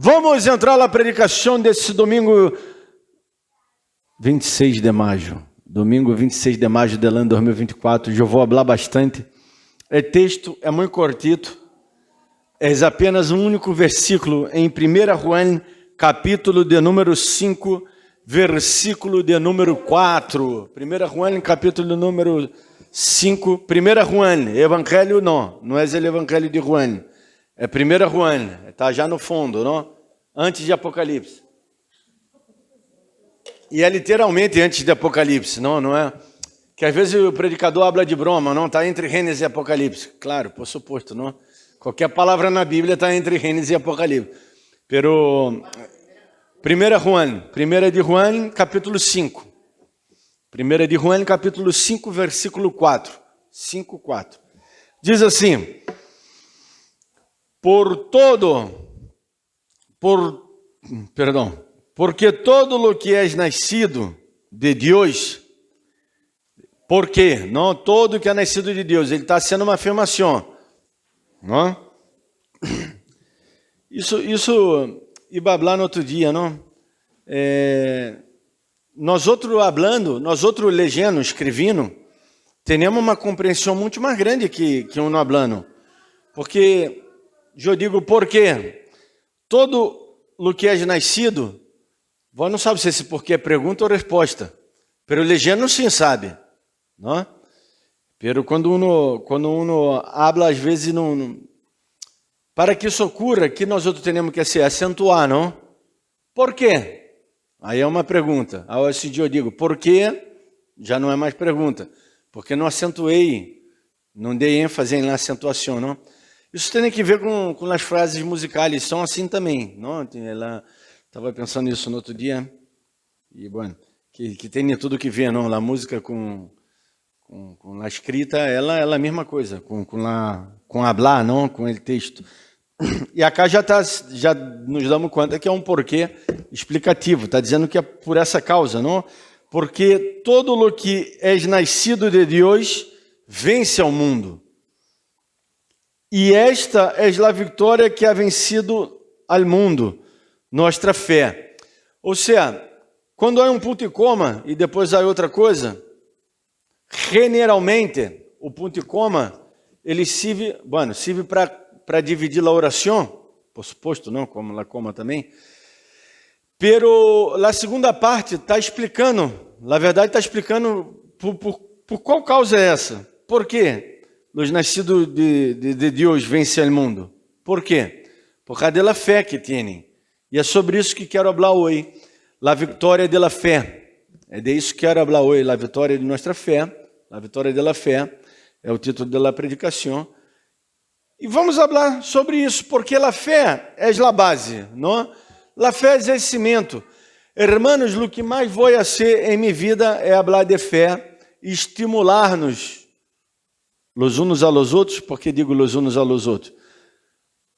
Vamos entrar na predicação desse domingo 26 de maio. Domingo 26 de maio do ano 2024. Eu vou falar bastante. O texto é muito cortito. É apenas um único versículo em 1 Juan, capítulo de número 5, versículo de número 4. 1 Juan, capítulo número 5. 1 Juan, evangelho não é o evangelho de Juan. É 1 Juan, está já no fundo, não? Antes de Apocalipse. E é literalmente antes de Apocalipse, não é? Que às vezes o predicador habla de broma, não? Está entre Gênesis e Apocalipse. Claro, por suposto, não? Qualquer palavra na Bíblia está entre Gênesis e Apocalipse. Pero 1 de Juan, capítulo 5. 1 de Juan, capítulo 5, versículo 4. 5, 4. Diz assim: porque todo lo que é nascido de Deus, porque não todo que é nascido de Deus, ele está sendo uma afirmação, não? Isso ia falar no outro dia, não? Nós outros lendo, escrevendo, temos uma compreensão muito mais grande que um não falando, porque eu digo porque todo o que é nascido, você não sabe se esse porquê é pergunta ou resposta, pero legendo sim sabe, não? Pero quando uno habla às vezes não, para que isso ocorra, que nós outros temos que ser acentuar, não? Por quê? Aí é uma pergunta. Aí esse dia eu digo, por quê? Já não é mais pergunta, porque não acentuei, não dei ênfase na acentuação, não? Isso tem que ver com as frases musicais, são assim também, não? Ela estava pensando nisso no outro dia, e bueno, que tem tudo que ver, não? A música com a escrita, ela é a mesma coisa, com hablar, não? Com o texto. E acá já nos damos conta que é um porquê explicativo, está dizendo que é por essa causa, não? Porque todo o que é nascido de Deus vence ao mundo. E esta é a vitória que ha vencido ao mundo, nossa fé. Ou seja, quando há um ponto e coma e depois há outra coisa, generalmente o ponto e coma ele serve para dividir a oração, por suposto, não, como a coma também. Pero a segunda parte está explicando, na verdade está explicando por qual causa é essa. Por quê? Os nascidos de Deus vencem o mundo. Por quê? Por causa da fé que têm. E é sobre isso que quero falar hoje. A vitória da fé. É de isso que quero falar hoje. A vitória de nossa fé. A vitória da fé. É o título da predicação. E vamos falar sobre isso, porque a fé é a base, não? A fé é o cimento. Hermanos, o que mais vou fazer em minha vida é falar de fé e estimular-nos los unos a los outros. Por que digo los unos a los outros?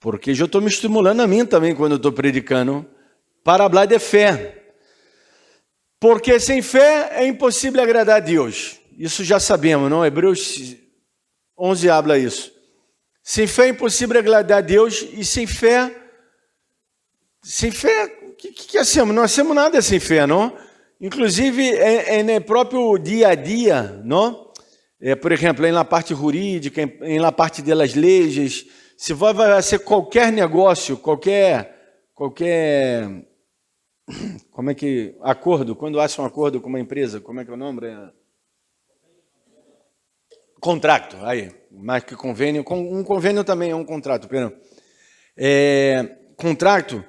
Porque eu estou me estimulando a mim também quando estou predicando para falar de fé. Porque sem fé é impossível agradar a Deus. Isso já sabemos, não? Hebreus 11 habla isso. Sem fé é impossível agradar a Deus e sem fé, o que hacemos? Não hacemos nada sem fé, não? Inclusive, no próprio dia a dia, não? Por exemplo, na parte jurídica, na parte das leis, se vai ser qualquer negócio, qualquer, como é que, acordo, quando há um acordo com uma empresa, como é que é o nome? Contrato, aí, mais que convênio, um convênio também é um contrato, perdão. Contrato,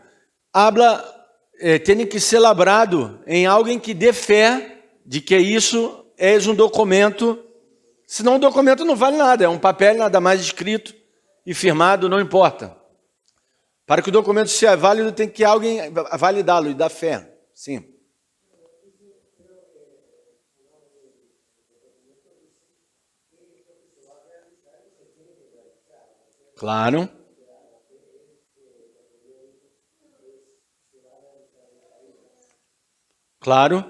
tem que ser labrado em alguém que dê fé de que isso é um documento. Senão o documento não vale nada, é um papel nada mais escrito e firmado, não importa. Para que o documento seja válido, tem que alguém validá-lo e dar fé. Sim. Claro. Claro.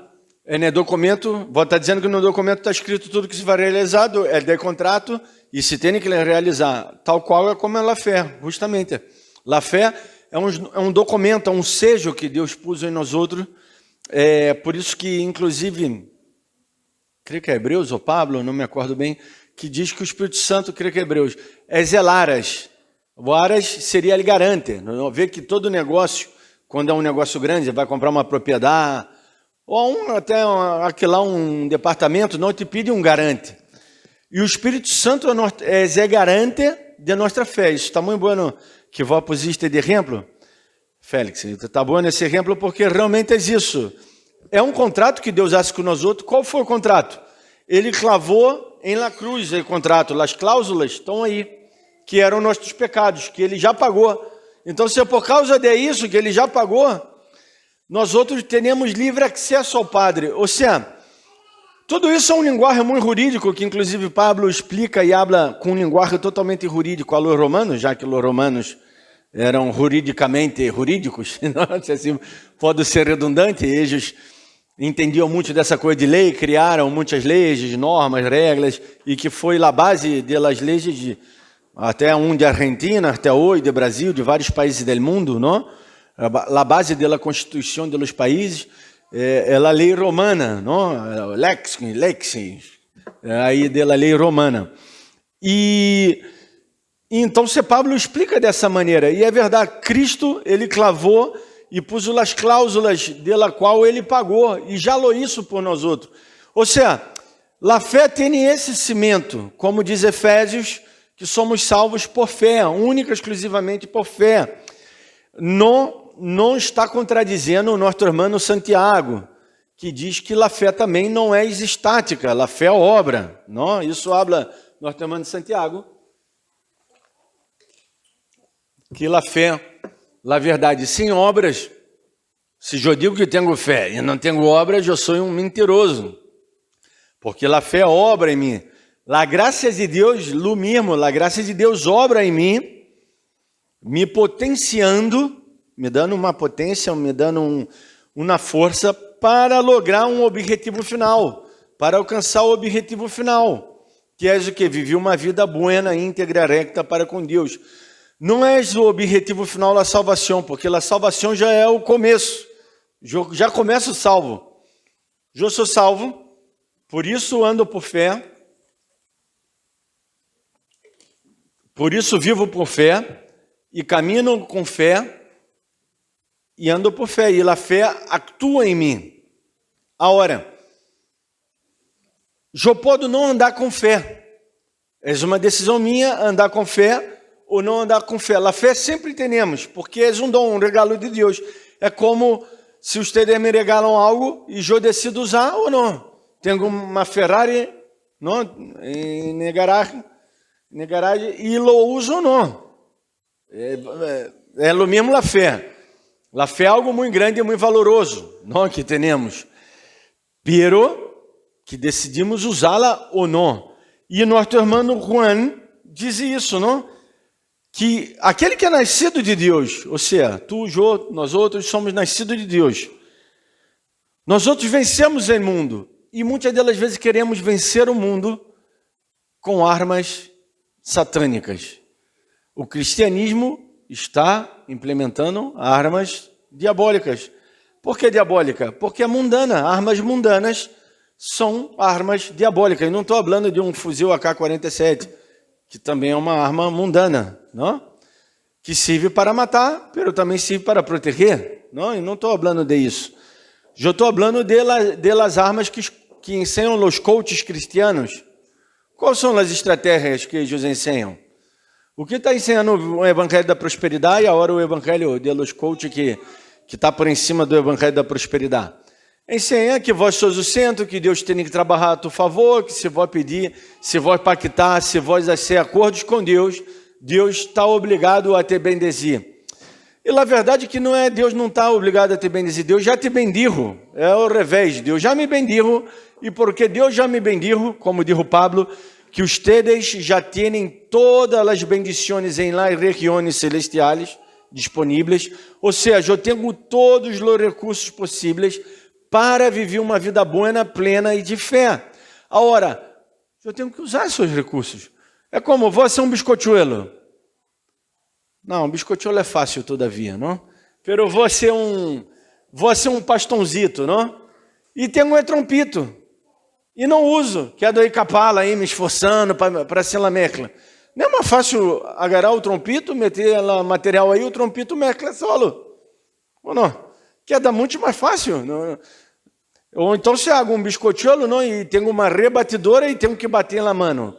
No documento, vou estar dizendo que no documento está escrito tudo que se vai realizar, é de contrato, e se tem que realizar, tal qual é como é a fé, justamente. A fé é um documento, é um sejo que Deus pôs em nós outros. Por isso que, inclusive, creio que é Hebreus ou Pablo, não me acordo bem, que diz que o Espírito Santo, creio que é Hebreus, é zelaras. O aras seria ele garante. Vê que todo negócio, quando é um negócio grande, vai comprar uma propriedade, ou até aqui lá um departamento, não te pede um garante. E o Espírito Santo é garante de nossa fé. Isso está muito bom que vos pusiste de exemplo, Félix. Está bom esse exemplo porque realmente é isso. É um contrato que Deus faz com nós outros. Qual foi o contrato? Ele clavou em la cruz o contrato. As cláusulas estão aí, que eram nossos pecados, que ele já pagou. Então, se é por causa disso que ele já pagou, nós outros teremos livre acesso ao Padre. Ou seja, tudo isso é um linguagem muito jurídico, que inclusive Pablo explica e habla com um linguagem totalmente jurídico a los romanos, já que os romanos eram juridicamente jurídicos, não sei se pode ser redundante, eles entendiam muito dessa coisa de lei, criaram muitas leis, normas, regras, e que foi a base das leis de até de Argentina, até hoje, de Brasil, de vários países do mundo, não? A base da Constituição dos países é a lei romana, não? Lex, aí da lei romana. E então, se Pablo explica dessa maneira, e é verdade, Cristo, ele clavou e pôs as cláusulas dela qual ele pagou, e já lo isso por nós outros. Ou seja, a fé tem esse cimento, como diz Efésios, que somos salvos por fé, única e exclusivamente por fé. Não está contradizendo o nosso irmão Santiago, que diz que a fé também não é estática, a fé é obra. Não? Isso habla nosso irmão Santiago, que a fé, a verdade, sem obras, se eu digo que tenho fé e não tenho obras, eu sou um mentiroso, porque a fé obra em mim. A graça de Deus, lo mesmo, a graça de Deus obra em mim, me potenciando, me dando uma potência, me dando uma força para lograr um objetivo final, para alcançar o objetivo final, que é o que? Viver uma vida buena, íntegra, recta para com Deus. Não é o objetivo final da salvação, porque a salvação já é o começo, já começo salvo. Eu sou salvo, por isso ando por fé, por isso vivo por fé, e caminho com fé, e ando por fé, e a fé atua em mim. Agora, eu posso não andar com fé, é uma decisão minha andar com fé, ou não andar com fé. A fé sempre temos, porque é um dom, um regalo de Deus. É como se vocês me regalam algo e eu decido usar ou não. Tenho uma Ferrari não, na garagem e lo uso ou não. É o mesmo a fé. A fé é algo muito grande e muito valoroso, não, que temos. Pero que decidimos usá-la ou não. E nosso irmão Juan diz isso, não? Que aquele que é nascido de Deus, ou seja, tu, eu, nós outros somos nascidos de Deus. Nós outros vencemos o mundo, e muitas delas vezes queremos vencer o mundo com armas satânicas. O cristianismo está implementando armas diabólicas. Por que diabólica? Porque é mundana. Armas mundanas são armas diabólicas. E não estou falando de um fuzil AK-47, que também é uma arma mundana, não? Que serve para matar, mas também serve para proteger. Não? E não estou falando disso. Eu estou falando delas armas que ensinam os coaches cristianos. Quais são as estratégias que eles ensinam? O que está ensinando o Evangelho da Prosperidade e agora o Evangelho de los coaches que está por em cima do Evangelho da Prosperidade? Ensina que vós sois o centro, que Deus tem que trabalhar a tu favor, que se vós pedir, se vós pactar, se vós fazer acordos com Deus, Deus está obrigado a te bendezer. E a verdade é que não é, Deus não está obrigado a te bendezer, Deus já te bendijo, é ao revés, Deus já me bendijo, e porque Deus já me bendijo, como dijo Pablo, que ustedes já têm todas as bendições em las regiões celestiais disponíveis, ou seja, eu tenho todos os recursos possíveis para viver uma vida boa, plena e de fé. Agora, eu tenho que usar esses recursos. É como você é um biscochuelo. Não, biscochuelo é fácil todavia, não? Pero vou ser um pastãozito, não? E tenho um trompito. E não uso, que é do capala aí, me esforçando para ser la mecla. Não é mais fácil agarrar o trompito, meter o material aí, o trompito mecla solo. Ou não? Que é muito mais fácil. Não? Ou então se hago um biscochuelo, não? E tenho uma rebatidora e tenho que bater na mano.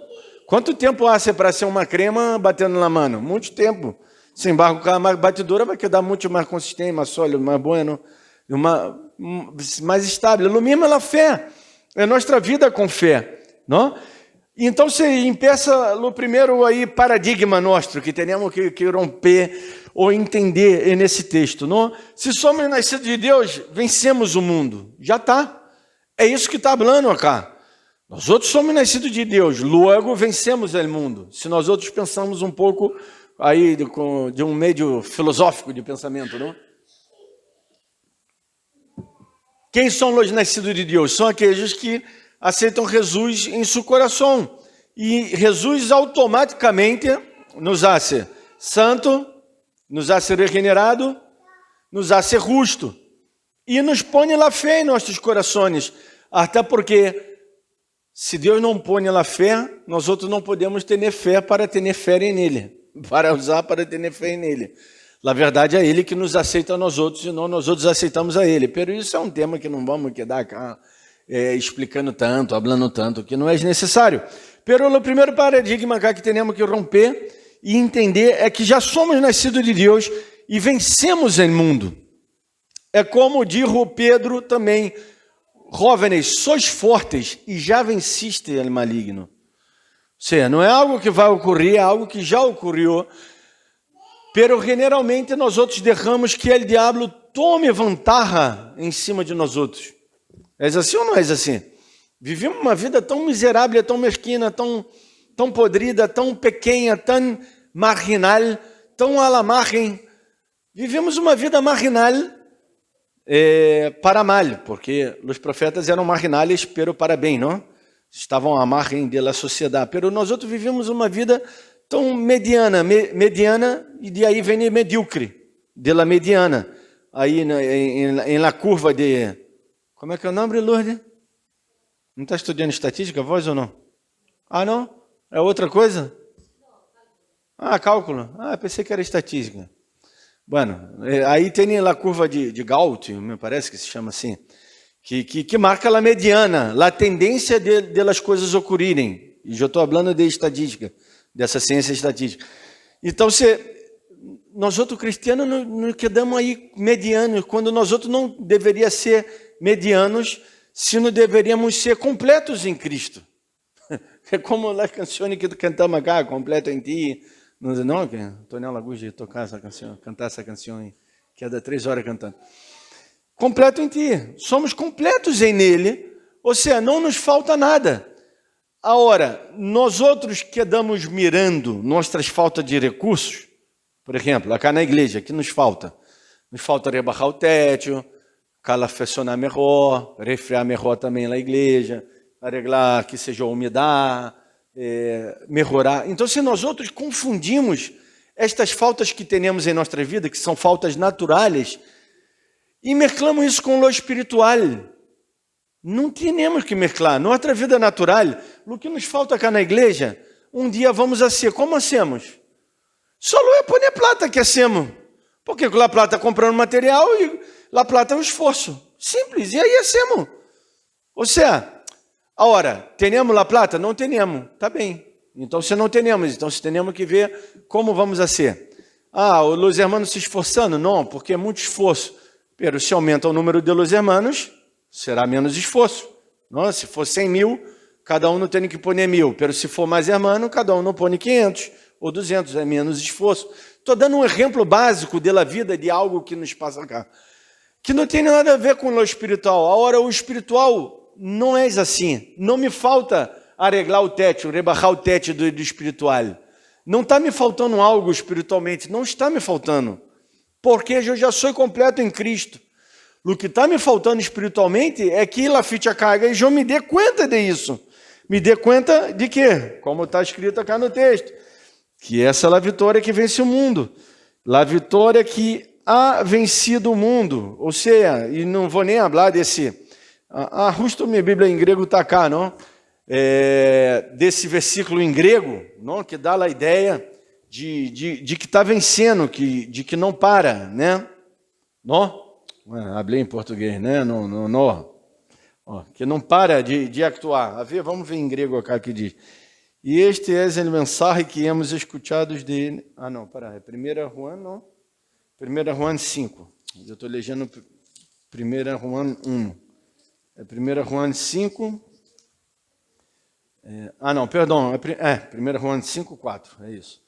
Quanto tempo há para ser uma crema batendo na mano? Muito tempo. Sem embargo, com a batidora vai quedar muito mais consistente, mais sólido, mais bueno, mais estável. O mesmo é a fé. É nossa vida com fé, não? Então, se empeça o primeiro aí paradigma nosso que temos que romper ou entender nesse texto, não? Se somos nascidos de Deus, vencemos o mundo. Já está. É isso que está falando acá. Nós outros somos nascidos de Deus, logo vencemos o mundo. Se nós outros pensamos um pouco aí de um meio filosófico de pensamento, não? Quem são os nascidos de Deus? São aqueles que aceitam Jesus em seu coração. E Jesus automaticamente nos hace santo, nos hace regenerado, nos hace justo. E nos põe a fé em nossos corações. Até porque, se Deus não põe a fé, nós outros não podemos ter fé para ter fé nele. Para usar para ter fé nele. Na verdade, é Ele que nos aceita a nós outros, e não nós outros aceitamos a Ele. Pero isso é um tema que não vamos quedar cá explicando tanto, falando tanto, que não é necessário. Pero o primeiro paradigma cá que temos que romper e entender é que já somos nascidos de Deus e vencemos o mundo. É como diz Pedro também, jóvenes, sois fortes e já venciste o maligno. Ou seja, não é algo que vai ocorrer, é algo que já ocorreu. Pero generalmente nós outros deixamos que o diabo tome vantagem em cima de nós outros. É assim ou não é assim? Vivemos uma vida tão miserável, tão mesquina, tão podrida, tão pequena, tão marginal, tão à la margem. Vivemos uma vida marginal para mal, porque os profetas eram marginais, pero para bem, não? Estavam à margem da sociedade. Pero nós outros vivemos uma vida tão mediana, e de aí vem medíocre, de la mediana, aí em la curva de... Como é que é o nome, Lourdes? Não está estudando estatística, voz ou não? Ah, não? É outra coisa? Ah, cálculo. Ah, pensei que era estatística. Bueno, aí tem a curva de Gaut, me parece que se chama assim, que marca a mediana, a tendência de as coisas ocorrerem. E eu estou falando de estatística, dessa ciência estatística. Então, nós outros cristianos não quedamos aí medianos, quando nós outros não deveríamos ser medianos, se não deveríamos ser completos em Cristo. É como a canção que cantamos cá, completo em ti. Não, Antônio Laguji tocar essa canção, cantar essa canção aí, que é da 3 horas cantando. Completo em ti. Somos completos em nele, ou seja, não nos falta nada. Agora, nós outros quedamos mirando nossas faltas de recursos, por exemplo, aqui na igreja, que nos falta? Nos falta rebaixar o teto, calafecionar melhor, refriar melhor também na igreja, arreglar que seja a umidade, melhorar. Então, se nós outros confundimos estas faltas que temos em nossa vida, que são faltas naturais, e mesclamos isso com o espiritual, não temos que mesclar. Nossa vida natural, o que nos falta cá na igreja, um dia vamos a ser. Como hacemos? Só é pôr plata que hacemos. Porque com a plata comprando material e a plata é um esforço. Simples, e aí hacemos. Ou seja, agora, temos a plata? Não temos. Tá bem. Então, se não temos, então se temos que ver como vamos a ser. Ah, os irmãos se esforçando? Não, porque é muito esforço. Pero se aumenta o número de los hermanos, será menos esforço. Não? Se for 100 mil, cada um não tem que pôr 1000. Pero se for mais hermano, cada um não põe 500 ou 200, é menos esforço. Estou dando um exemplo básico da vida de algo que nos passa cá. Que não tem nada a ver com o espiritual. Agora, o espiritual não é assim. Não me falta arreglar o teto, rebaixar o teto do espiritual. Não está me faltando algo espiritualmente. Não está me faltando. Porque eu já sou completo em Cristo. O que está me faltando espiritualmente é que lá fique a carga e eu me dê conta disso. Me dê conta de quê? Como está escrito aqui no texto. Que essa é a vitória que vence o mundo. La vitória que ha vencido o mundo. Ou seja, e não vou nem falar desse... justo minha Bíblia em grego está cá, não? Desse versículo em grego, não? Que dá a ideia de que está vencendo, de que não para, né? Não? Hablei em português, né? Não. Que não para de actuar. Vamos ver em grego acá que diz. E este é o mensagem que hemos escutado dele. Não, para, é 1 Juan, não? 1 Juan 5. Eu estou lendo 1 Juan 1. É 1 Juan 5. Perdão. 1 Juan 5, 4. É isso.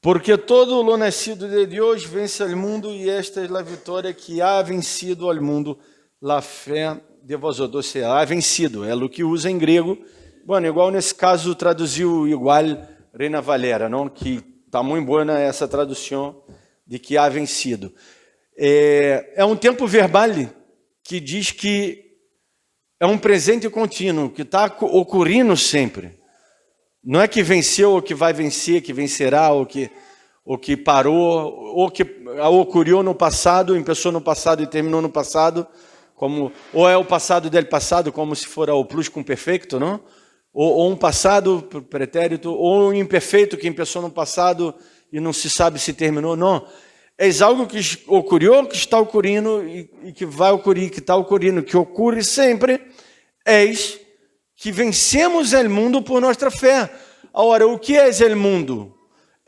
Porque todo o nascido de Deus vence ao mundo, e esta é a vitória que ha vencido ao mundo, la fé de vosotros. Ou seja, ha vencido, é o que usa em grego. Bueno, igual nesse caso traduziu igual Reina Valera, não? Que está muito boa essa tradução de que ha vencido. É um tempo verbal que diz que é um presente contínuo, que está ocorrendo sempre. Não é que venceu, ou que vai vencer, que vencerá, ou que parou, ou que ocorreu no passado, começou no passado e terminou no passado, ou é o passado del passado, como se for o pluscuamperfeito, não? Ou um passado pretérito, ou um imperfeito que começou no passado e não se sabe se terminou, não. É algo que ocorreu, que está ocorrendo e que vai ocorrer, que está ocorrendo, que ocorre sempre, eis que vencemos o mundo por nossa fé. Agora, o que é o mundo?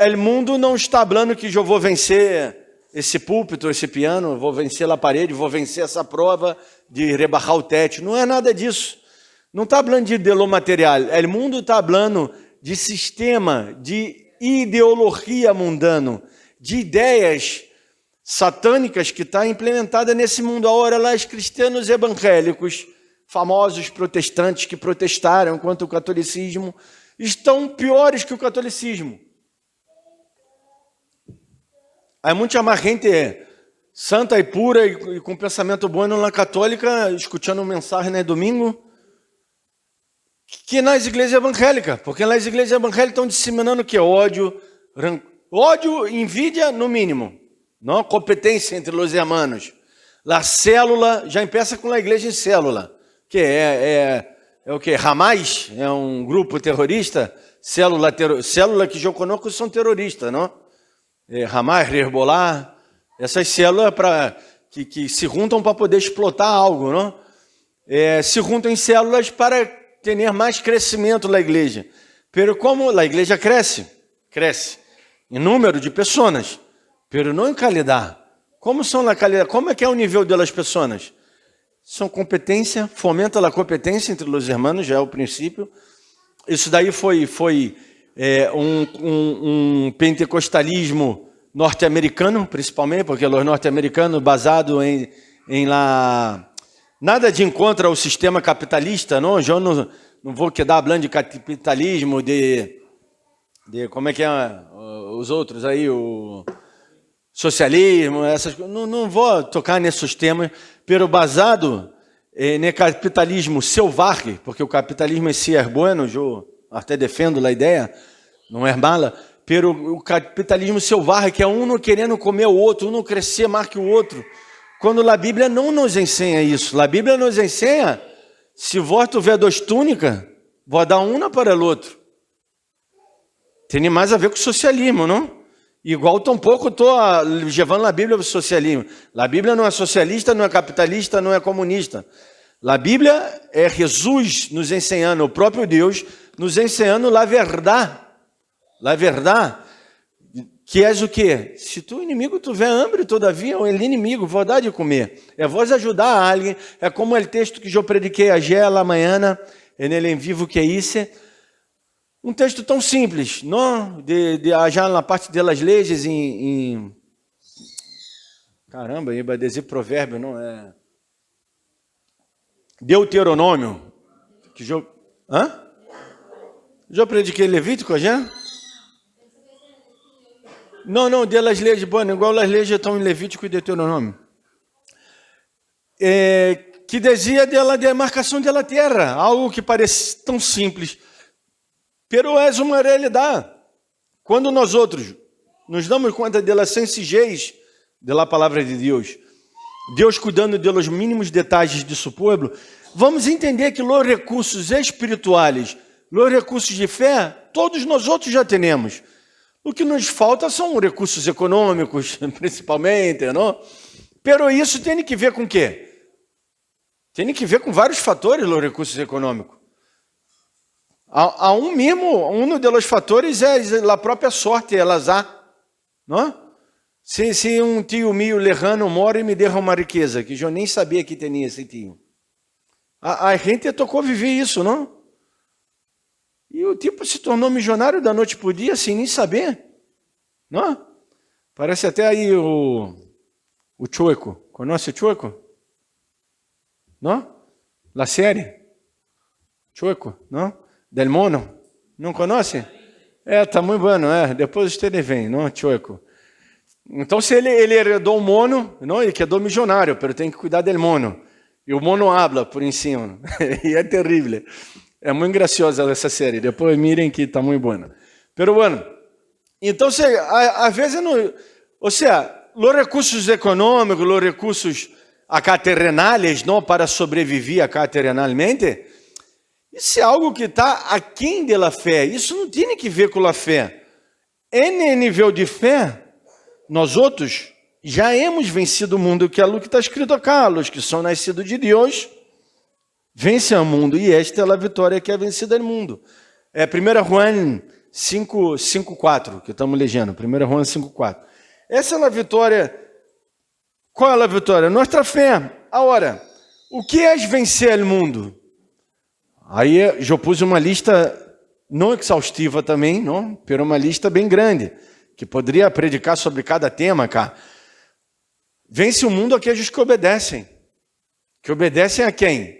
O mundo não está falando que eu vou vencer esse púlpito, esse piano, vou vencer a parede, vou vencer essa prova de rebarrar o teto. Não é nada disso. Não está falando de lo material. O mundo está falando de sistema, de ideologia mundano, de ideias satânicas que está implementada nesse mundo. Agora, lá os cristãos evangélicos, famosos protestantes que protestaram contra o catolicismo, estão piores que o catolicismo. Há muita mais gente santa e pura e com pensamento bom na católica, escutando mensagem no domingo, que nas igrejas evangélicas, porque nas igrejas evangélicas estão disseminando que é ódio, invídia no mínimo, não competência entre os irmãos. A célula já empieza com a igreja em célula, que é o que? Hamas é um grupo terrorista, célula que eu conheço são terroristas, não? Hamas, Hezbollah, essas células que se juntam para poder explotar algo, não? Se juntam em células para ter mais crescimento na igreja. Pero como a igreja cresce em número de pessoas, pero não em qualidade. Como são na qualidade? Como é que é o nível das pessoas? São competência, fomenta a competência entre os irmãos, já é o princípio. Isso daí foi um pentecostalismo norte-americano, principalmente, porque os norte-americanos baseado em lá nada de encontro ao sistema capitalista, não? Eu não vou quedar falando de capitalismo, de como é que é os outros aí, o socialismo, essas coisas. Não vou tocar nesses temas, pero basado no capitalismo selvagem, porque o capitalismo em si é bueno, eu até defendo a ideia, não é mala, pero o capitalismo selvagem, que é um não querendo comer o outro, um não crescer mais que o outro, quando a Bíblia não nos ensina isso. A Bíblia nos ensina, se vós tiver 2 túnicas, vou dar uma para o outro. Tem mais a ver com o socialismo, não? Igual tampouco estou levando a Bíblia para o socialismo. A Bíblia não é socialista, não é capitalista, não é comunista. A Bíblia é Jesus nos ensinando, o próprio Deus nos ensinando a verdade. A verdade, que és o quê? Se tu inimigo tiver hambre, todavia, o inimigo, vou dar de comer. É vós ajudar alguém. É como o texto que eu prediquei ayer, lá amanhã, nele em vivo, que é isso. Um texto tão simples, não? Já na parte das leis em caramba, ia dizer provérbio, não é? Deuteronômio. Que já prediquei Levítico, já? Não, delas leis, bueno, igual as leis estão em Levítico e Deuteronômio. Que dizia dela demarcação da terra, algo que parece tão simples, pero é uma realidade. Quando nós outros nos damos conta da sencillez da palavra de Deus. Deus cuidando de los mínimos detalhes de seu povo. Vamos entender que os recursos espirituais, os recursos de fé, todos nós outros já temos. O que nos falta são recursos econômicos, principalmente, não? Pero isso tem que ver com o quê? Tem que ver com vários fatores, os recursos econômicos. Um dos fatores é a própria sorte, el azar, não? Se um tio meu lejano mora e me derra uma riqueza, que eu nem sabia que tinha esse tio. A gente tocou viver isso, não? E o tipo se tornou milionário da noite para o dia, sem nem saber. Não? Parece até aí o Chueco. Conhece o Chueco? Não? La série? Chueco, não? Del Mono? Não conhece? Tá muito bueno, Depois vocês vêm, não? Chueco. Então, se ele herdou o mono, não? Ele quedou milionário, mas tem que cuidar del mono. E o mono habla por em cima. E é terrível. É muito graciosa essa série. Depois mirem que está muito boa. Pero bueno, então, às vezes, ou seja, os recursos econômicos, os recursos acá terrenais, não, para sobreviver acá terrenalmente, isso é algo que está aquém da fé. Isso não tem que ver com a fé. Em nível de fé, nós outros já hemos vencido o mundo, que é o que está escrito acá. Os que são nascidos de Deus vencem o mundo, e esta é a vitória que é vencida no mundo. 1 Juan 5:4, que estamos lendo. 1 Juan 5:4. Essa é a vitória. Qual é a vitória? Nossa fé. Agora, o que é vencer o mundo? Aí eu pus uma lista não exaustiva também, não, mas uma lista bem grande, que poderia predicar sobre cada tema, cara. Vence o mundo aqueles que obedecem. Que obedecem a quem?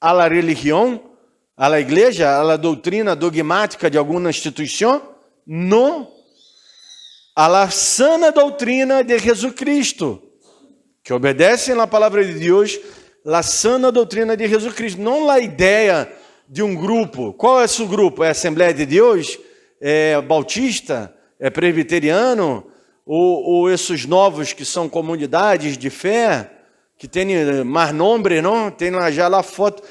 A la religião, a la igreja, a la doutrina dogmática de alguma instituição? Não. A la sana doutrina de Jesus Cristo. Que obedecem à palavra de Deus, a sana doutrina de Jesus Cristo. Não a ideia de um grupo. Qual é o seu grupo? É a Assembleia de Deus? É bautista? É presbiteriano? Ou esses novos que são comunidades de fé? Que tem mais nome, não? Tem lá já lá foto.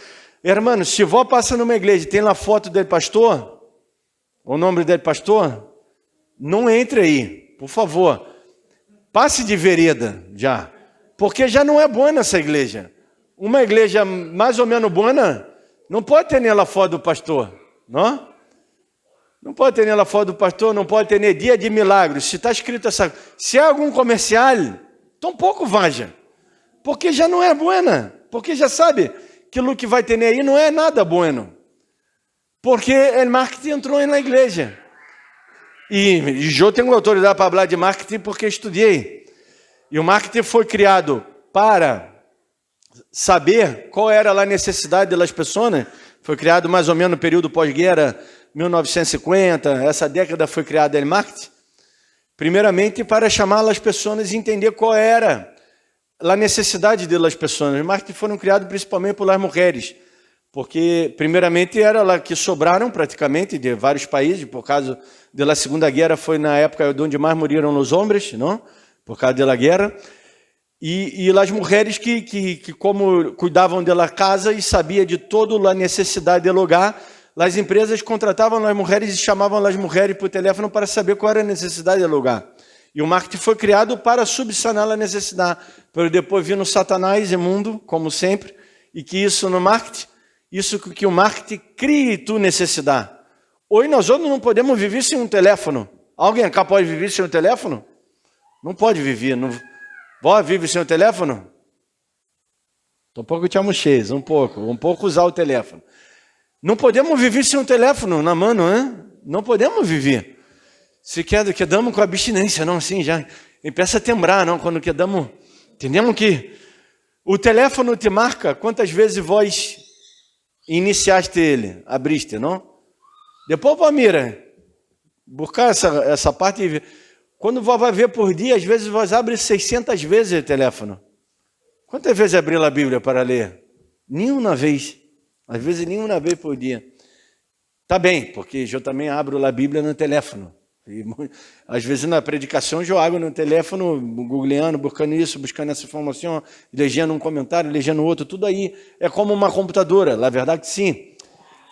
Hermano, se vó passa numa igreja e tem lá foto do pastor, o nome do pastor, não entre aí, por favor. Passe de vereda já, porque já não é boa nessa igreja. Uma igreja mais ou menos boa não pode ter nela foto do pastor, não? Não pode ter nela foto do pastor, não pode ter nem dia de milagres. Se está escrito se é algum comercial, tão pouco vaja. Porque já não é buena, porque já sabe que o que vai ter aí não é nada bueno. Porque o marketing entrou na igreja. E eu tenho autoridade para falar de marketing porque estudei. E o marketing foi criado para saber qual era a necessidade das pessoas. Foi criado mais ou menos no período pós-guerra, 1950. Essa década foi criada o marketing. Primeiramente para chamar as pessoas e entender qual era a necessidade das pessoas. Os marketing foram criados principalmente pelas mulheres, porque primeiramente era lá que sobraram praticamente de vários países, por causa da Segunda Guerra, foi na época onde mais morreram os homens, não? Por causa da guerra, e as mulheres que como cuidavam da casa e sabia de toda a necessidade do lugar, as empresas contratavam as mulheres e chamavam as mulheres por telefone para saber qual era a necessidade do lugar. E o marketing foi criado para subsanar a necessidade. Para depois vir no Satanás e mundo, como sempre, e que isso no marketing, isso que o marketing crie tua necessidade. Hoje nós outros não podemos viver sem um teléfono. Alguém cá pode viver sem um teléfono? Não pode viver. Não... Vó vive sem o telefone? Um pouco te amuchês, um pouco usar o telefone. Não podemos viver sem um telefone na mão, né? Não podemos viver. Se quedamos com abstinência, não, assim já. Empieza a tembrar, não, quando quedamos. Entendemos que o telefone te marca quantas vezes vós iniciaste ele, abriste, não? Depois, Palmira, buscar essa parte. Quando vós vai ver por dia, às vezes vós abre 600 vezes o telefone. Quantas vezes abriu a Bíblia para ler? Nenhuma vez. Às vezes nenhuma vez por dia. Tá bem, porque eu também abro a Bíblia no telefone. E, às vezes na predicação eu jogo no telefone, googleando, buscando isso, buscando essa informação, legendo um comentário, legendo outro, tudo aí. É como uma computadora, na verdade sim.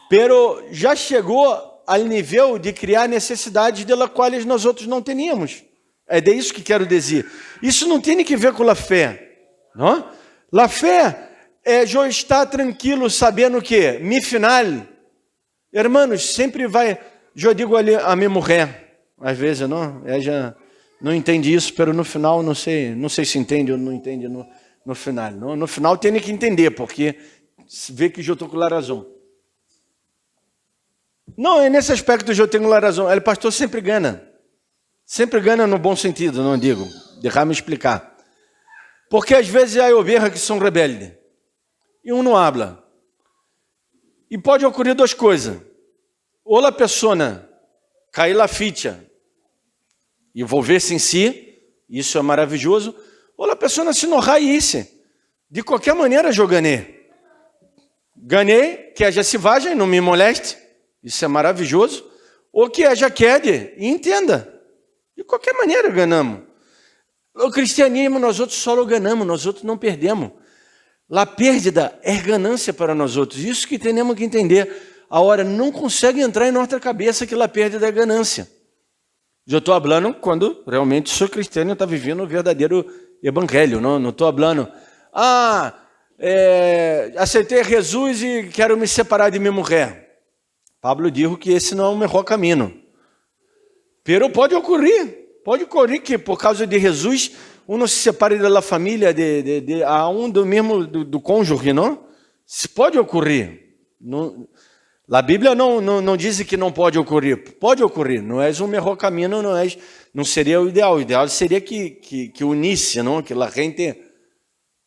Pero já chegou ao nível de criar necessidades de quais nós outros não teníamos. É de isso que quero dizer. Isso não tem que ver com a fé. Não? A fé é eu estar tranquilo sabendo que, no final, irmãos, sempre vai... Eu digo ali a minha mulher, às vezes, não, ela já não entende isso, mas no final, não sei se entende ou não entende no final. Não? No final tem que entender, porque vê que eu estou com a razão. Não, é nesse aspecto eu tenho a razão. O pastor sempre ganha. Sempre ganha no bom sentido, não digo. Deixa-me explicar. Porque às vezes há ovelhas que são rebeldes. E um não habla. E pode ocorrer duas coisas. Ou a pessoa cair na ficha e envolver-se em si, isso é maravilhoso, ou a pessoa se enojar e ir-se. De qualquer maneira, eu ganhei. Ganhei, que haja se vagem, não me moleste, isso é maravilhoso, ou que haja quede e entenda. De qualquer maneira, ganhamos. O cristianismo, nós outros só ganhamos, nós outros não perdemos. A perda é ganância para nós outros. Isso que temos que entender. A hora não consegue entrar em nossa cabeça que a perda é ganância. Eu estou falando quando realmente sou cristiano e está vivendo o verdadeiro evangelho. Não estou falando, aceitei Jesus e quero me separar de minha mulher. Pablo disse que esse não é o melhor caminho. Pero pode ocorrer que por causa de Jesus, não se separe da família, a do mesmo do cônjuge, não? Pode ocorrer. Não, a Bíblia não diz que não pode ocorrer. Pode ocorrer. Não é o melhor caminho, não seria o ideal. O ideal seria que unisse, não? Que a gente...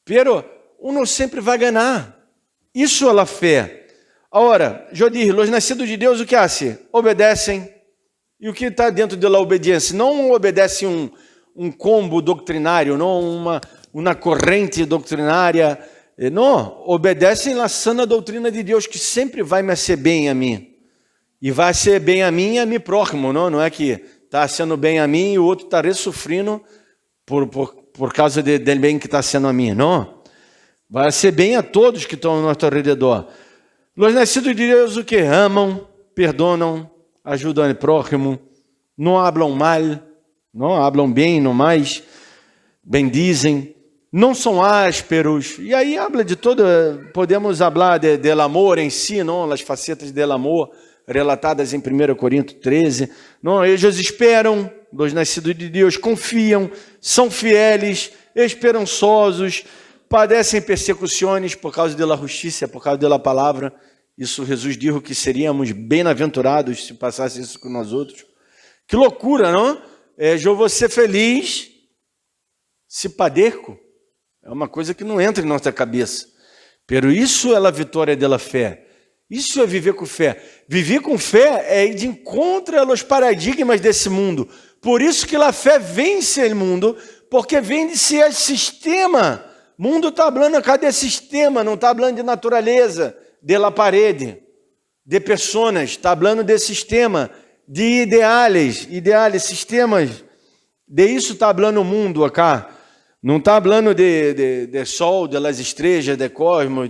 Pero uno sempre vai ganhar. Isso é a fé. Agora, eu disse, os nascidos de Deus, o que hacem? Obedecem. E o que está dentro da obediência? Não obedece um combo doutrinário, não uma corrente doutrinária. Não, obedecem na sana doutrina de Deus, que sempre vai me ser bem a mim. E vai ser bem a mim e a mim próximo, não é que está sendo bem a mim e o outro está sofrendo por causa do bem que está sendo a mim, não. Vai ser bem a todos que estão ao nosso redor. Os nascidos de Deus o que? Amam, perdonam, ajudam o próximo, não falam mal, não falam bem, não mais, bendizem, não são ásperos. E aí habla de toda, podemos falar do amor em si, não, as facetas do amor relatadas em 1 Coríntios 13. Não, eles esperam, os nascidos de Deus confiam, são fiéis, esperançosos, padecem persecuções por causa da justiça, por causa da palavra. Isso Jesus disse que seríamos bem-aventurados se passasse isso com nós outros. Que loucura, não? Eu vou ser feliz se padeço. É uma coisa que não entra em nossa cabeça. Pero isso é a vitória da fé. Isso é viver com fé. Viver com fé é ir de encontro aos paradigmas desse mundo. Por isso que a fé vence o mundo, porque vence esse sistema. O mundo está falando, cadê sistema? Não está falando de natureza, de la parede, de pessoas. Está falando de sistema, de ideais, sistemas. De isso está falando o mundo acá. Não está falando de sol, das estrelas, de cosmos,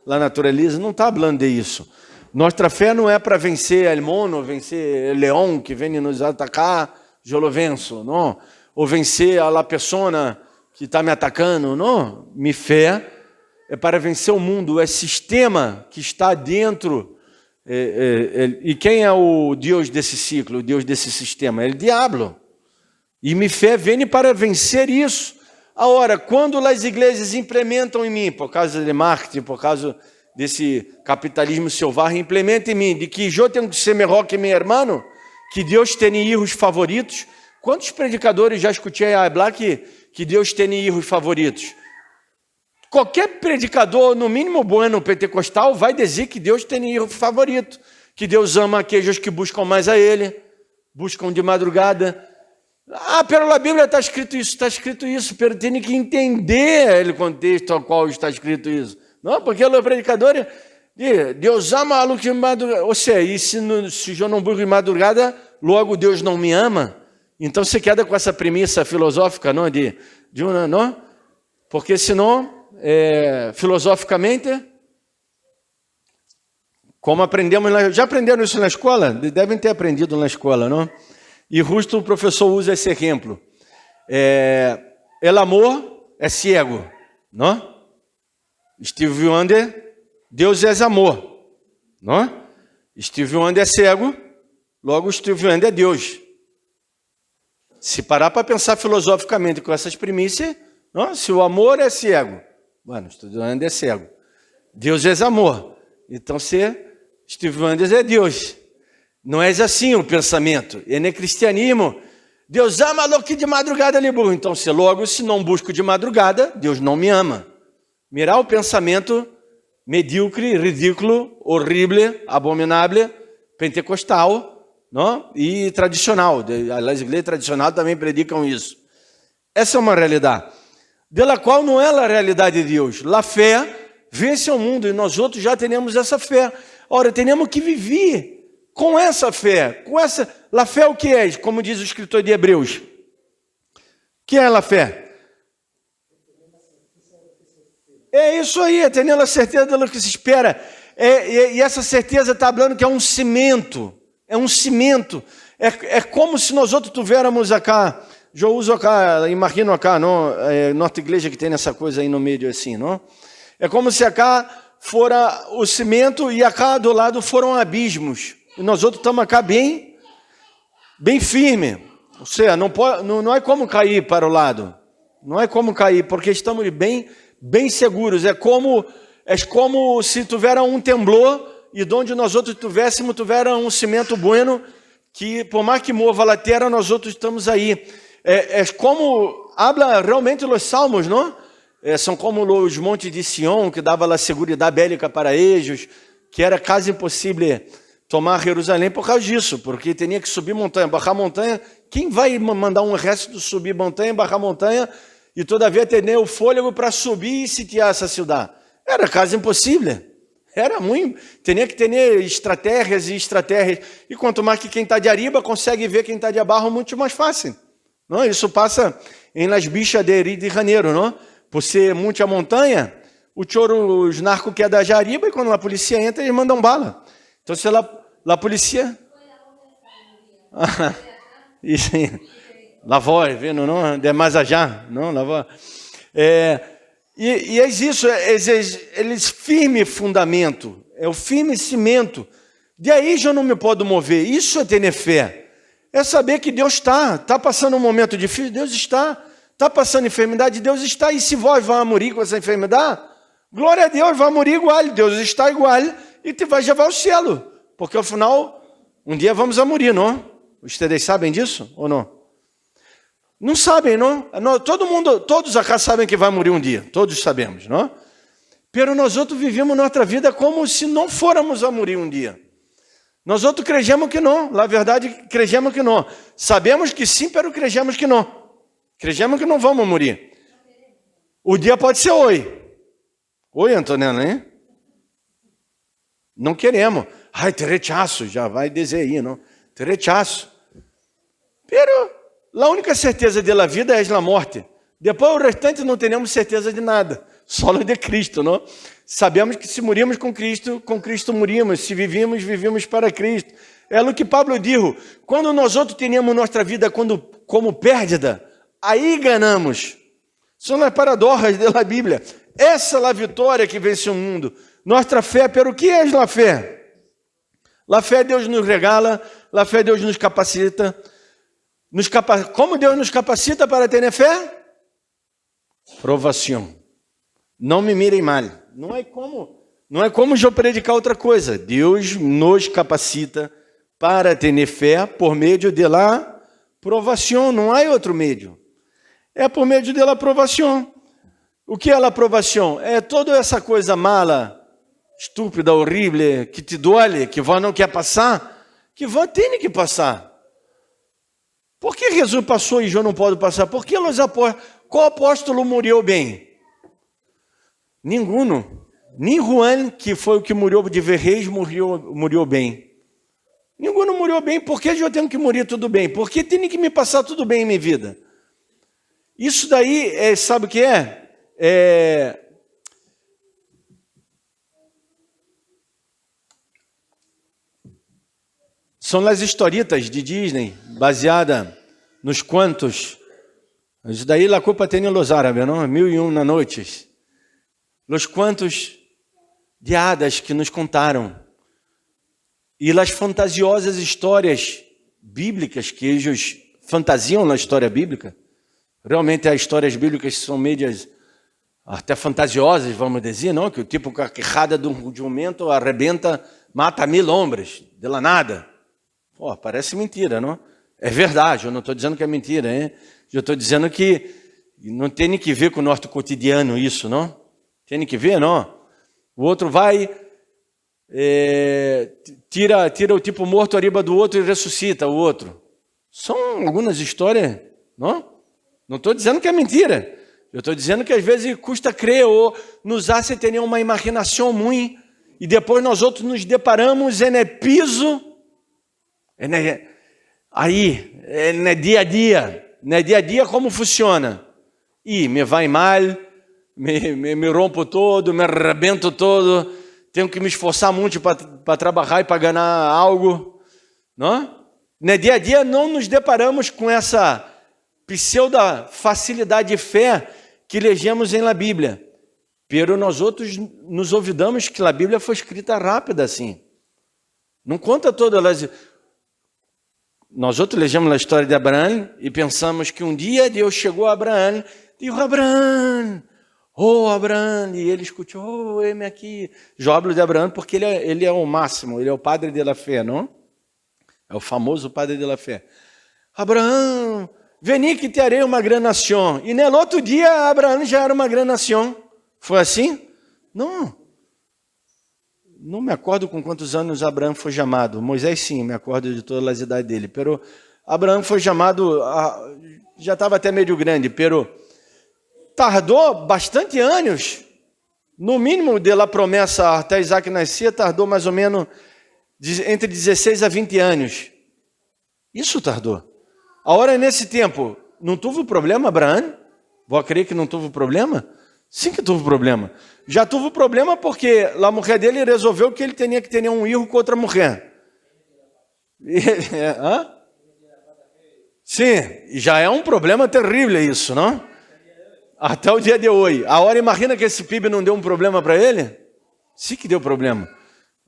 da natureza. Não está falando disso. Nossa fé não é para vencer o mono, vencer o leão que vem nos atacar, eu lo venço, não. Ou vencer a pessoa que está me atacando, não. Minha fé é para vencer o mundo, é sistema que está dentro. E quem é o Deus desse ciclo, o Deus desse sistema? É o diabo. E minha fé vem para vencer isso. Agora, quando as igrejas implementam em mim, por causa de marketing, por causa desse capitalismo selvagem, implementam em mim, de que eu tenho que ser melhor que meu irmão, que Deus tem filhos favoritos. Quantos predicadores já escutei falar que Deus tem filhos favoritos? Qualquer predicador, no mínimo bueno pentecostal, vai dizer que Deus tem filho favorito, que Deus ama aqueles que buscam mais a Ele, buscam de madrugada. Pela Bíblia está escrito isso, pero tem que entender o contexto ao qual está escrito isso. Não, porque o predicador diz, Deus ama a luz de madrugada. Ou seja, e se eu não busco de madrugada, logo Deus não me ama. Então você queda com essa premissa filosófica, não? Não? Porque senão, filosoficamente, como aprendemos, já aprenderam isso na escola? Devem ter aprendido na escola, não? E justo o professor usa esse exemplo. El amor é cego, não? Steve Wonder, Deus é amor, não? Steve Wonder é cego, logo Steve Wonder é Deus. Se parar para pensar filosoficamente com essas premissas, não? Se o amor é cego, mano, Steve Wonder é cego. Deus é amor. Então, Steve Wonder é Deus. Não é assim o pensamento. E no cristianismo, Deus ama louco de madrugada ali burro. Então, se não busco de madrugada, Deus não me ama. Mirar o pensamento medíocre, ridículo, horrível, abominável, pentecostal, não? E tradicional. As igrejas tradicionais também predicam isso. Essa é uma realidade, dela qual não é a realidade de Deus. A fé vence o mundo e nós outros já temos essa fé. Ora, temos que viver com essa fé. A fé o que é? Como diz o escritor de Hebreus. O que é a fé? É isso aí, é tendo a certeza do que se espera. E essa certeza está falando que é um cimento. É um cimento. É como se nós outros tivéssemos acá. Eu uso acá, imagino acá, não? Nossa igreja que tem essa coisa aí no meio assim, não? É como se acá fora o cimento e acá do lado foram abismos. E nós outros estamos acá bem firme. Ou seja, não é como cair para o lado. Não é como cair, porque estamos bem seguros. É como se tivesse um temblor e de onde nós outros tivesse um cimento bueno que por mais que mova a terra, nós outros estamos aí. É como habla realmente os salmos, não? São como os montes de Sião, que dava a segurança bélica para eles, que era quase impossível tomar Jerusalém por causa disso, porque tinha que subir montanha, baixar montanha. Quem vai mandar um exército subir montanha, baixar montanha e todavia ter o fôlego para subir e sitiar essa cidade? Era quase impossível. Era muito. Tinha que ter estratégias e estratégias. E quanto mais que quem está de arriba consegue ver quem está de abaixo muito mais fácil. Não? Isso passa em Las Bichas de Rio de Janeiro, não? Por ser muito a montanha, os narcos que é da Jariba, e quando a polícia entra, eles mandam bala. Então, se a polícia... Isso aí. Lá vai, vendo, não? De mais já, não? Lá vai. E é isso, eles firme fundamento, é o firme cimento. De aí já não me pode mover. Isso é ter fé. É saber que Deus está passando um momento difícil, Deus está passando enfermidade, Deus está. E se vós vai morrer com essa enfermidade, glória a Deus, vai morrer igual, Deus está igual e te vai levar ao céu. Porque ao final, um dia vamos a morrer, não? Vocês sabem disso ou não? Não sabem, não? Todos acá sabem que vai morrer um dia, todos sabemos, não? Pero nós outros vivemos nossa vida como se não fôramos a morrer um dia. Nós outros crejamos que não, na verdade, crejamos que não. Sabemos que sim, pero crejamos que não. Crejamos que não vamos morrer. O dia pode ser hoje. Oi, Antonella, hein? Não queremos. Ai, te rechaço, já vai dizer aí, não? Te rechaço. Pero a única certeza da vida é a morte. Depois o restante não temos certeza de nada. Só de Cristo, não? Sabemos que se morimos com Cristo morimos. Se vivimos, vivimos para Cristo. É o que Pablo disse. Quando nós outros temos nossa vida como pérdida, aí ganhamos. São as paradoxas da Bíblia. Essa é a vitória que vence o mundo. Nossa fé, pero o que é a fé? A fé Deus nos regala, a fé Deus nos capacita. Como Deus nos capacita para ter fé? Provação. Não me mirem mal. Não é como eu predicar outra coisa. Deus nos capacita para ter fé por meio de la provação. Não há outro meio. É por meio de la provação. O que é a provação? É toda essa coisa mala, estúpida, horrível, que te dói, que você não quer passar, que você tem que passar. Por que Jesus passou e eu não posso passar? Por que qual apóstolo morreu bem? Nenhum. Nem Juan, que foi o que morreu de vez, morreu bem. Nenhum morreu morreu bem, por que eu tenho que morrer tudo bem? Por que tem que me passar tudo bem em minha vida? Isso daí, sabe o que é? São as historietas de Disney, baseada nos contos. Isso daí la culpa tem los árabes, não? 1001 noites. Os contos de hadas que nos contaram. E as fantasiosas histórias bíblicas que eles fantasiam na história bíblica. Realmente as histórias bíblicas são médias até fantasiosas, vamos dizer, não? Que o tipo com a queixada de um jumento arrebenta, mata 1000 homens, de la nada. Pô, parece mentira, não? É verdade, eu não estou dizendo que é mentira, hein? Eu estou dizendo que não tem nem que ver com o nosso cotidiano isso, não? Tem nem que ver, não? O outro vai, tira o tipo morto arriba do outro e ressuscita o outro. São algumas histórias, não? Não estou dizendo que é mentira. Eu estou dizendo que às vezes custa crer ou nos hace ter uma imaginação ruim e depois nós outros nos deparamos no piso, aí, no dia a dia. No dia a dia como funciona? Me vai mal, me rompo todo, me arrebento todo, tenho que me esforçar muito para trabalhar e para ganhar algo. Não? No dia a dia não nos deparamos com essa pseudo facilidade de fé que legemos em la Bíblia. Pero nós outros nos olvidamos que a Bíblia foi escrita rápida assim. Não conta todas as... Nós outros legemos a história de Abraão e pensamos que um dia Deus chegou a Abraão e disse, Abraão, Abraão, e ele escutou, ele aqui. Eu hablo de Abraão porque ele é o máximo, ele é o padre da fé, não? É o famoso padre da fé. Abraão, veni que te harei uma grande nação. E no outro dia, Abraão já era uma grande nação. Foi assim? Não. Não me acordo com quantos anos Abraão foi chamado. Moisés sim, me acordo de todas as idades dele. Pero Abraão foi chamado, já estava até meio grande, pero tardou bastante anos. No mínimo de la promessa até Isaac nascer, tardou mais ou menos entre 16 a 20 anos. Isso tardou. Agora, nesse tempo, não teve problema, Abraão? Vou crer que não teve problema? Sim que teve problema. Já teve problema porque a mulher dele resolveu que ele tinha que ter um filho com outra mulher. Sim, já é um problema terrível isso, não? Até o dia de hoje. Agora, imagina que esse PIB não deu um problema para ele? Sim que deu problema.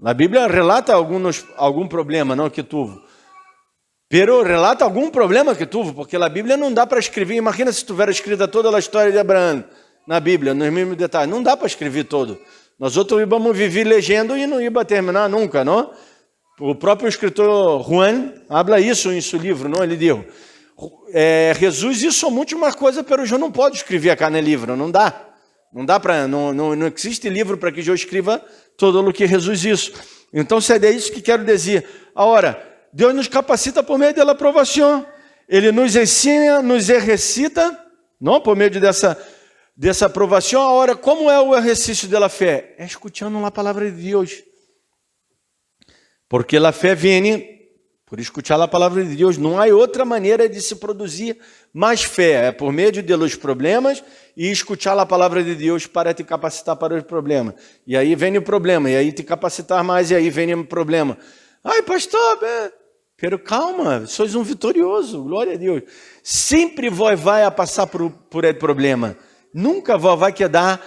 A Bíblia relata algum problema, não que teve. Pero relata algum problema que teve, porque a Bíblia não dá para escrever. Imagina se tiver escrita toda a história de Abraão na Bíblia, nos mesmos detalhes. Não dá para escrever todo. Nós outros íamos viver legendo e não ia terminar nunca, não? O próprio escritor Juan habla isso em seu livro, não? Ele diz, Jesus isso é muito uma coisa, pero eu não posso escrever aqui no livro, não dá. Não dá para, não existe livro para que eu escreva todo o que Jesus isso. Então, se é isso que quero dizer. Agora, Deus nos capacita por meio da aprovação. Ele nos ensina, nos exercita, não por meio dessa aprovação. Agora, como é o exercício da fé? É escutando a palavra de Deus. Porque a fé vem por escutar a palavra de Deus. Não há outra maneira de se produzir mais fé. É por meio de los problemas e escutar a palavra de Deus para te capacitar para os problemas. E aí vem o problema, e aí te capacitar mais, e aí vem o problema. Ai, pastor, pero calma, sois um vitorioso, glória a Deus. Sempre vós vai a passar por el problema. Nunca vós vai quedar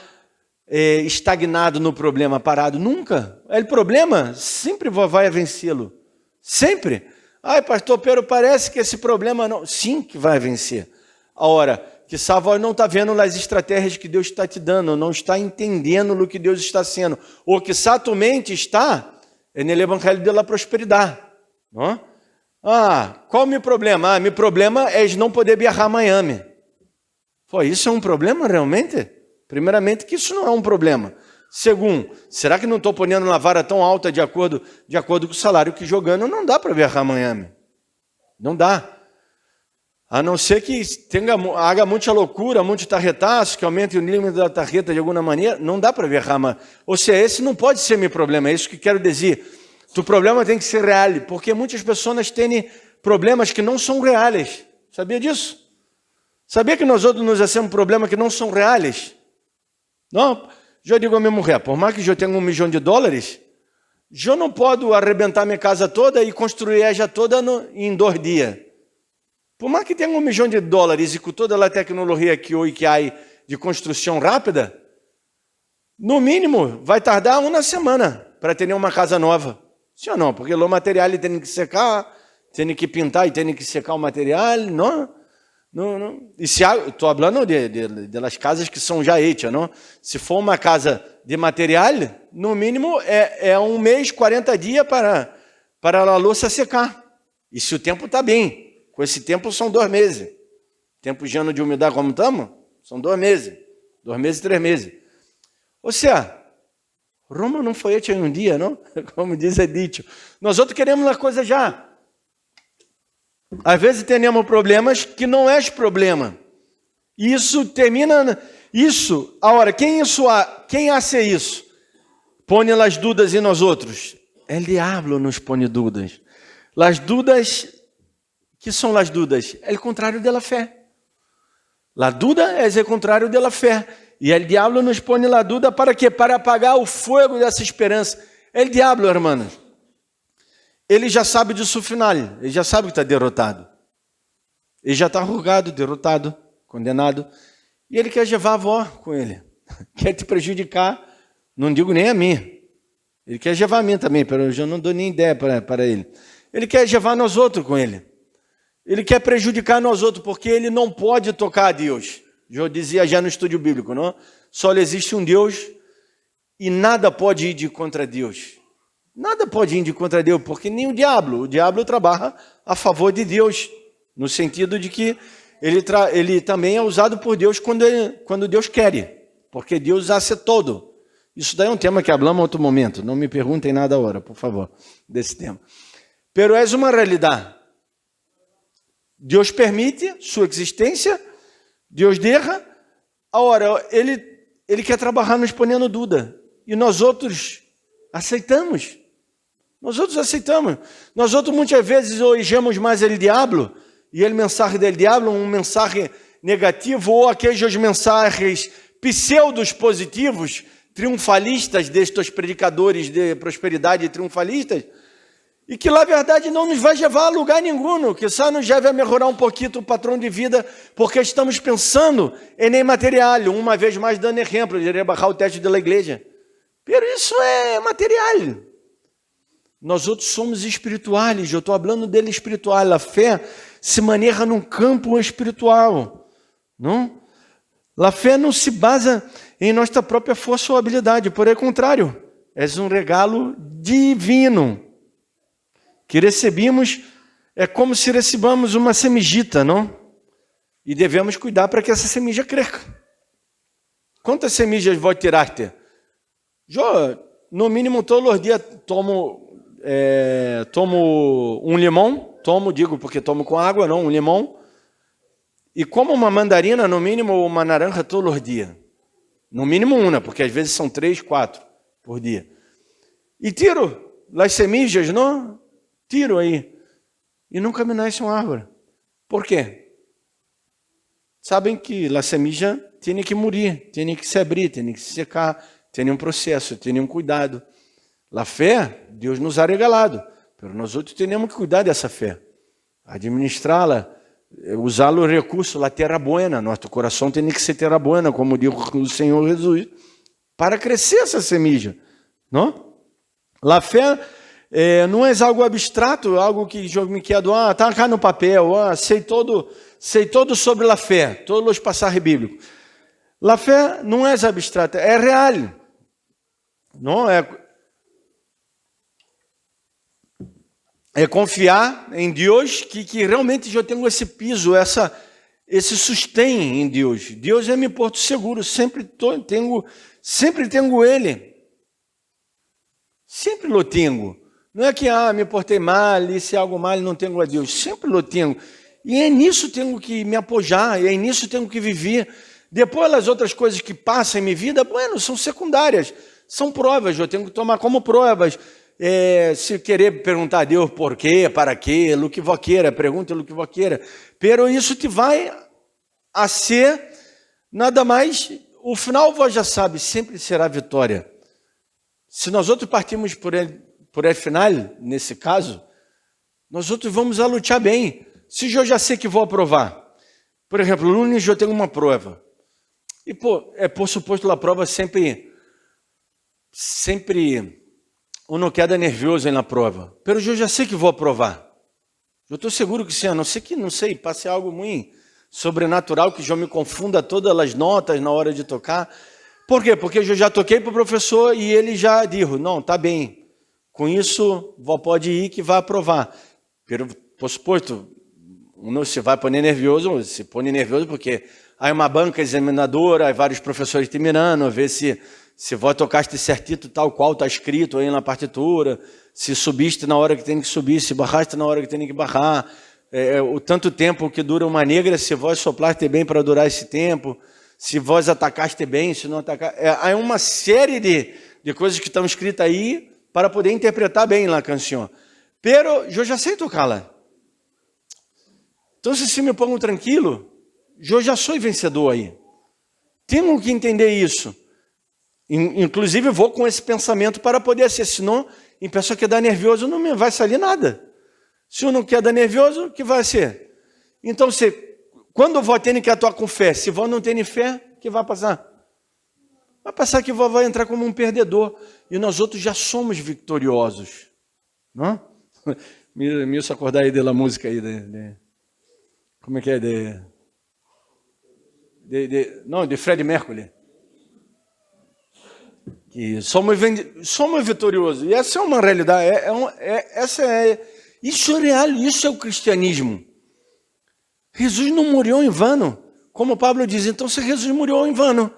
estagnado no problema, parado. Nunca. O problema, sempre vós vai a vencê-lo. Sempre. Ai, pastor, pero parece que esse problema não... Sim que vai vencer. Ora, que vós não está vendo as estratégias que Deus está te dando, não está entendendo o que Deus está sendo. Ou que tua mente está no evangelho da prosperidade. Não? Qual o meu problema? Meu problema é não poder viajar a Miami. Isso é um problema realmente? Primeiramente que isso não é um problema. Segundo, será que não estou ponendo uma vara tão alta de acordo com o salário que jogando não dá para viajar a Miami? Não dá. A não ser que haja muita loucura, muito tarretaço, que aumente o nível da tarreta de alguma maneira, não dá para viajar. Ou seja, esse não pode ser meu problema, é isso que quero dizer. Tu problema tem que ser real, porque muitas pessoas têm problemas que não são reais. Sabia disso? Sabia que nós outros nos hacemos problemas que não são reais? Não? Eu digo a minha mulher, por mais que eu tenha $1 milhão, eu não posso arrebentar minha casa toda e construir ela toda em 2 dias. Por mais que tenha $1 milhão e com toda a tecnologia que hoje há de construção rápida, no mínimo vai tardar 1 semana para ter uma casa nova. Sim ou não? Porque o material tem que secar, tem que pintar e tem que secar o material, não? Não. E se estou falando das casas que são já hechas, não? Se for uma casa de material, no mínimo é 1 mês, 40 dias para a louça secar. E se o tempo está bem, com esse tempo são 2 meses. Tempo de ano de umidade como estamos, são 2 meses. 2 meses, 3 meses. Ou seja, Roma não foi hecha em um dia, não? Como diz é dito. Nós outros queremos a coisa já. Às vezes temos problemas que não é problema. Isso termina... Isso, agora, quem hace isso? Põe as dúvidas em nós outros. O diabo nos põe dúvidas. As dúvidas, que são as dúvidas? É o contrário da fé. A dúvida é o contrário da fé. E o diabo nos põe a dúvida para quê? Para apagar o fogo dessa esperança. O diabo, irmãos, ele já sabe disso final. Ele já sabe que está derrotado. Ele já está arrogado, derrotado, condenado. E ele quer levar a avó com ele. Quer te prejudicar. Não digo nem a mim. Ele quer levar a mim também, mas eu não dou nem ideia para ele. Ele quer levar nós outros com ele. Ele quer prejudicar nós outros, porque ele não pode tocar a Deus. Eu dizia já no estudo bíblico, não? Só existe um Deus e nada pode ir de contra Deus. Nada pode ir de contra Deus, porque nem o diabo trabalha a favor de Deus, no sentido de que ele também é usado por Deus quando Deus quer, porque Deus hace todo. Isso daí é um tema que falamos em outro momento, não me perguntem nada agora, por favor, desse tema. Pero é uma realidade. Deus permite sua existência, Deus deixa, agora ele quer trabalhar nos ponendo dúvida, e nós outros aceitamos. Nós outros aceitamos. Nós outros muitas vezes ouvimos mais o diabo, e a mensagem do diabo, mensagem negativo, ou aqueles mensagens pseudos positivos, triunfalistas destes predicadores de prosperidade triunfalistas, e que na verdade não nos vai levar a lugar nenhum, que só nos leva a melhorar um pouquinho o padrão de vida, porque estamos pensando em material, uma vez mais dando exemplo, de rebaixar o teto da igreja. Pero isso é material. Nós outros somos espirituais, eu estou falando dele espiritual. A fé se maneja num campo espiritual, não? A fé não se basa em nossa própria força ou habilidade, por el contrário, é um regalo divino que recebemos, é como se recebamos uma semijita, não? E devemos cuidar para que essa semija cresça. Quantas semijas vou tirar-te? Eu, no mínimo, todos os dias tomo um limão, digo porque tomo com água, não, um limão, e como uma mandarina, no mínimo, uma naranja todos os dias. No mínimo uma, porque às vezes são 3, 4 por dia. E tiro as semijas, não? Tiro aí. E nunca me nasce uma árvore. Por quê? Sabem que a semija tem que morrer, tem que se abrir, tem que se secar, tem um processo, tem um cuidado. A fé, Deus nos ha regalado, mas nós outros temos que cuidar dessa fé, administrá-la, usar o recurso, a terra buena. Nosso coração tem que ser terra buena, como diz o Senhor Jesus, para crescer essa semija, não? A fé não é algo abstrato, algo que eu me quero, está cá no papel, sei todo sobre a fé, todos os passagens bíblicos. A fé não é abstrata, é real, não é confiar em Deus, que realmente eu tenho esse piso, esse sustém em Deus. Deus é meu porto seguro, sempre tenho Ele. Sempre lo tenho. Não é que me portei mal, e se algo mal não tenho a Deus. Sempre lo tenho. E é nisso tenho que me apoiar, e é nisso tenho que viver. Depois as outras coisas que passam em minha vida, são secundárias, são provas, eu tenho que tomar como provas. se querer perguntar a Deus por quê, para quê, lo que vos queira, pergunta lo que vos queira, pero isso te vai a ser nada mais, o final vós já sabe, sempre será vitória. Se nós outros partimos por el final, nesse caso, nós outros vamos a lutar bem. Se eu já sei que vou aprovar, por exemplo, lunes eu tenho uma prova, e por suposto a prova sempre uno queda nervioso na prova, pero eu já sei que vou aprovar. Eu estou seguro que sim, a não ser que, não sei, passe algo muito sobrenatural, que eu me confunda todas as notas na hora de tocar. Por quê? Porque eu já toquei para o professor e ele já disse, não, tá bem, com isso vó pode ir que vai aprovar. Pero, por suposto, uno se vai pôr nervioso, se põe nervioso porque há uma banca examinadora, há vários professores te mirando, ver se vó tocaste certito tal qual está escrito aí na partitura, se subiste na hora que tem que subir, se barraste na hora que tem que barrar, o tanto tempo que dura uma negra, se vós soplaste bem para durar esse tempo, se vós atacaste bem, se não atacaste. Há uma série de coisas que estão escritas aí para poder interpretar bem a canção. Pero eu já sei tocá-la. Então, se me pongo tranquilo, eu já sou vencedor aí. Tenho que entender isso. Inclusive, vou com esse pensamento para poder ser, senão, em pessoa que dá nervioso, não me vai sair nada. Se eu não quer dar nervioso, o que vai ser? Então, quando vou ter que atuar com fé, se vou não ter fé, o que vai passar? Vai passar que vou vai entrar como um perdedor. E nós outros já somos vitoriosos. Não? Me hizo acordar aí da música aí. Como é que é? De Freddie Mercury. Que somos vitoriosos. E essa é uma realidade. Isso é real, isso é o cristianismo. Jesus não morreu em vano. Como Pablo diz, então se Jesus morreu em vano.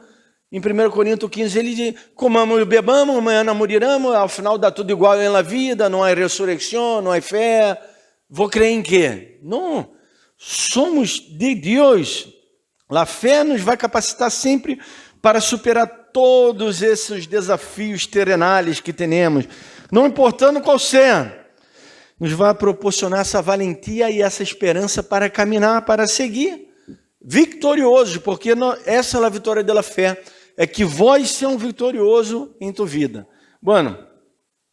Em 1 Coríntios 15 ele diz, comamos e bebamos, amanhã não moriremos, ao final dá tudo igual na vida, não há ressurreição, não há fé. Vou crer em quê? Não, somos de Deus. A fé nos vai capacitar sempre para superar todos esses desafios terrenais que temos, não importando qual seja. Nos vai proporcionar essa valentia e essa esperança para caminhar, para seguir vitoriosos, porque essa é a vitória da fé, é que vós são vitorioso em tua vida. Bueno,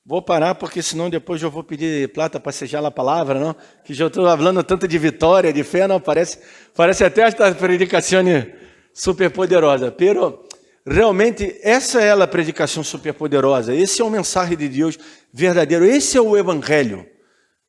vou parar, porque senão depois eu vou pedir plata para sejar a palavra, não? Que já estou falando tanto de vitória, de fé, não? Parece até esta predicação super poderosa, pero realmente essa é a predicação super poderosa, esse é o mensagem de Deus verdadeiro, esse é o evangelho.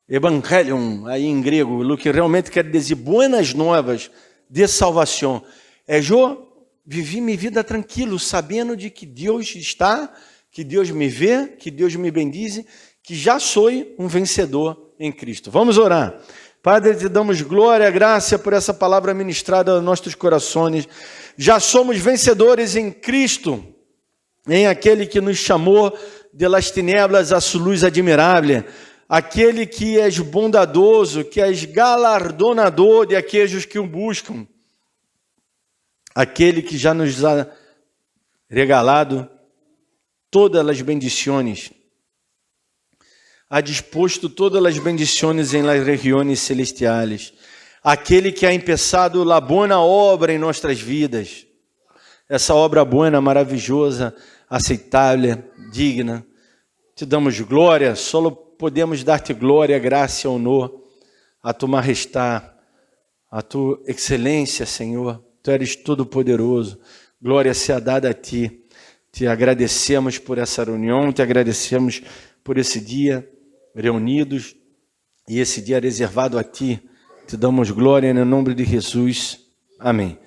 Evangelium, aí em grego, o que realmente quer dizer buenas novas de salvação. Eu vivi minha vida tranquilo, sabendo de que Deus está, que Deus me vê, que Deus me bendize, que já sou um vencedor em Cristo. Vamos orar. Padre, te damos glória, graça por essa palavra ministrada aos nossos corações. Já somos vencedores em Cristo, em aquele que nos chamou de las tinieblas a sua luz admirável. Aquele que és bondadoso, que és galardonador de aqueles que o buscam. Aquele que já nos ha regalado todas as bendições. Ha disposto todas as bendições em las regiones celestiales. Aquele que ha empezado a boa obra em nossas vidas. Essa obra boa, maravilhosa, aceitável, digna. Te damos glória, só podemos dar-te glória, graça e honor, a tua majestade, a tua excelência, Senhor. Tu eres todo-poderoso. Glória seja dada a ti. Te agradecemos por essa reunião, te agradecemos por esse dia reunidos e esse dia reservado a ti. Te damos glória no nome de Jesus. Amém.